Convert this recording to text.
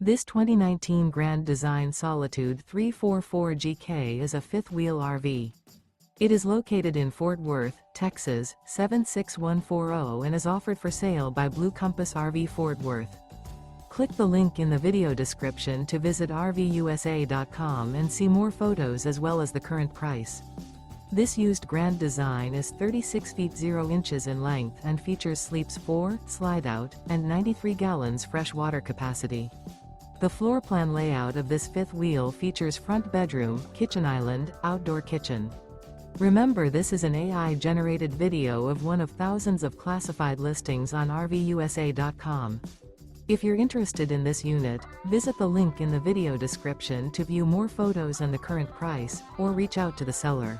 This 2019 Grand Design Solitude 344GK is a fifth-wheel RV. It is located in Fort Worth, Texas, 76140 and is offered for sale by Blue Compass RV Fort Worth. Click the link in the video description to visit RVUSA.com and see more photos as well as the current price. This used Grand Design is 36 feet 0 inches in length and features sleeps 4, slide-out, and 93 gallons fresh water capacity. The floor plan layout of this fifth wheel features front bedroom, kitchen island, outdoor kitchen. Remember, this is an AI-generated video of one of thousands of classified listings on RVUSA.com. If you're interested in this unit, visit the link in the video description to view more photos and the current price, or reach out to the seller.